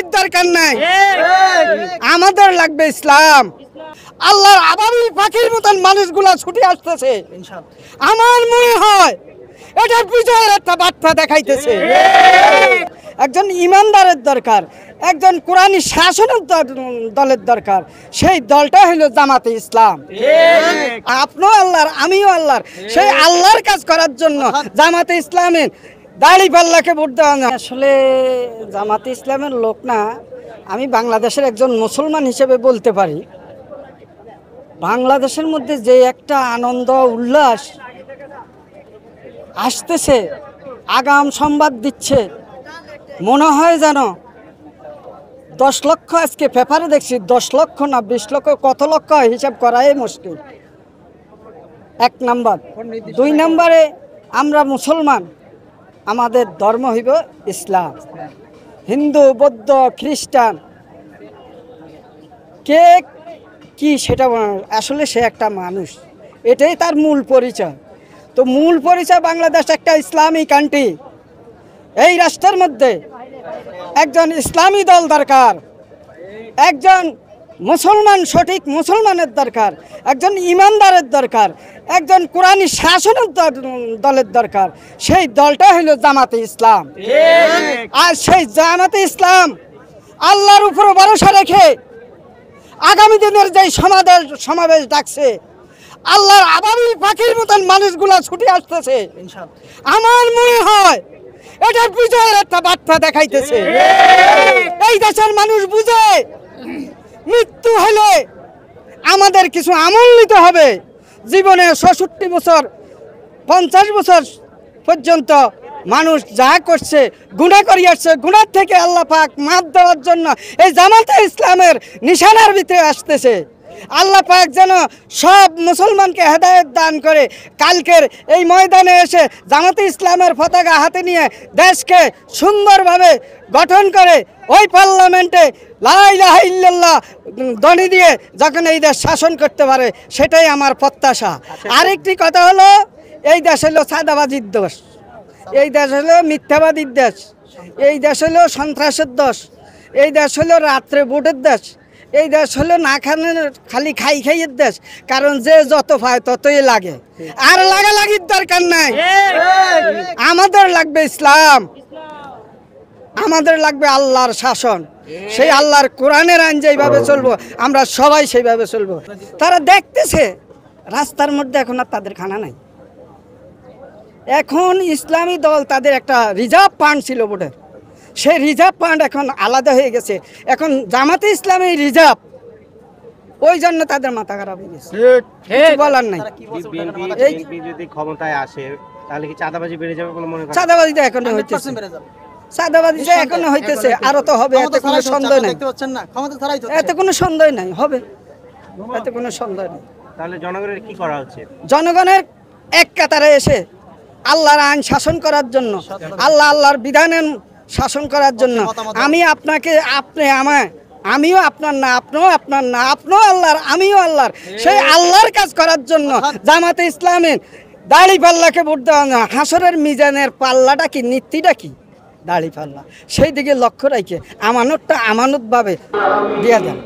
লাগালাগির দরকার নাই, আমাদের লাগবে ইসলাম। আল্লাহর আবাবিল পাখির মতন মানুষগুলা ছুটে আসতেছে, আমার মনে হয় এটার বিজয়ের একটা বার্তা দেখাইতেছে। একজন ইমানদারের দরকার, একজন কোরআনী শাসনের দলের দরকার, সেই দলটা হলো জামাতে ইসলাম। আপনিও আল্লাহর, আমিও আল্লাহর, সেই আল্লাহর কাজ করার জন্য জামাতে ইসলামের দাড়িপাল্লাকে ভোট দেওয়া না। আসলে জামাতে ইসলামের লোক না, আমি বাংলাদেশের একজন মুসলমান হিসেবে বলতে পারি, বাংলাদেশের মধ্যে যে একটা আনন্দ উল্লাস আসতেছে, আগাম সংবাদ দিচ্ছে, মনে হয় যেন 10 লক্ষ, আজকে পেপারে দেখছি 10 লক্ষ না 20 লক্ষ, কত লক্ষ হিসাব করাই মুশকিল। 1 নাম্বার। 2 নম্বরে আমরা মুসলমান, আমাদের ধর্ম হইব ইসলাম। হিন্দু, বৌদ্ধ, খ্রিস্টান, কে কি সেটা আসলে সে একটা মানুষ, এটাই তার মূল পরিচয়। তো মূল পরিচয় বাংলাদেশ একটা ইসলামী কান্ট্রি। এই রাষ্ট্রের মধ্যে একজন ইসলামী দল দরকার, একজন মুসলমান, সঠিক মুসলমানের দরকার, একজন ইমানদারের দরকার, একজন কোরআনী শাসনের দলের দরকার, সেই দলটা হলো জামাতে ইসলাম। আর সেই জামাতে ইসলাম আল্লাহর উপর ভরসা রেখে আগামী দিনের যে সমাবেশ ডাকছে, আল্লাহর আবাবিল পাখির মতন মানুষগুলা ছুটে আসতেছে, আমার মনে হয় এটার বিজয়ের একটা বার্তা দেখাইতেছে। এই দেশের মানুষ বুঝে মৃত্যু হলে আমাদের কিছু আমল নিতে হবে। জীবনে 66 বছর 50 বছর পর্যন্ত মানুষ যা করছে, গুনাহ করে আসছে, গুনাহ থেকে আল্লাহ পাক মাফ দেওয়ার জন্য এই জামাতে ইসলামের নিশানার ভিতরে আসতেছে। আল্লাহ পাক যেন সব মুসলমানকে হেদায়েত দান করে কালকের এই ময়দানে এসে জামাতে ইসলামের পতাকা হাতে নিয়ে দেশকে সুন্দরভাবে গঠন করে ওই পার্লামেন্টে লা ইলাহা ইল্লাল্লাহ ধ্বনি দিয়ে যখন এই দেশ শাসন করতে পারে, সেটাই আমার প্রত্যাশা। আরেকটি কথা হলো, এই দেশ হলো চাঁদাবাজির দেশ, এই দেশ হলো মিথ্যাবাদীর দেশ, এই দেশ হলো সন্ত্রাসের দেশ, এই দেশ হলো রাত্রে ভোটের দেশ, এই দেশ হলো না খালি খাইয়ের দেশ। কারণ যে যত পায় ততই লাগে, আর লাগালাগির দরকার নাই, আমাদের লাগবে ইসলাম, আমাদের লাগবে আল্লাহর শাসন, সেই আল্লাহর কোরআনের আইন যেইভাবে চলবো আমরা সবাই সেইভাবে চলবো। তারা দেখতেছে রাস্তার মধ্যে এখন আর তাদের খানা নাই। এখন ইসলামী দল তাদের একটা রিজার্ভ ফান্ড ছিল ভোটের, সেই রিজার্ভ ফান্ড এখন আলাদা হয়ে গেছে, এখন জামাতে ইসলামী রিজার্ভ, ওই জন্য তাদের মাথা খারাপ হয়ে গেছে, কিছু বলার নাই। যদি ক্ষমতায় আসে তাহলে কি চাঁদাবাজি বেড়ে যাবে বলে মনে করেন? চাঁদাবাজিটা এখন হইতেছে, চাঁদাবাজিটা এখন হইতেছে, আরো তো হবে, এতে কোনো সন্দেহ নাই, এতে কোনো সন্দেহ নাই, হবে, এতে কোনো সন্দেহ নেই। তাহলে জনগণের কি করা উচিত? জনগণের এক কাতারে এসে আল্লাহর আইন শাসন করার জন্য, আল্লাহর বিধানের শাসন করার জন্য, আমি আপনাকে, আপনি আমায়, আমিও আপনার না, আপনিও আপনার না, আপনিও আল্লাহর, আমিও আল্লাহর, সেই আল্লাহর কাজ করার জন্য জামাতে ইসলামের দাড়িপাল্লাকে ভোট দেওয়া না। হাসরের মিজানের পাল্লাটা কি, নীতিটা কি? দাড়িপাল্লা। সেই দিকে লক্ষ্য রাখে আমানতটা আমানতভাবে দিয়ে দেন।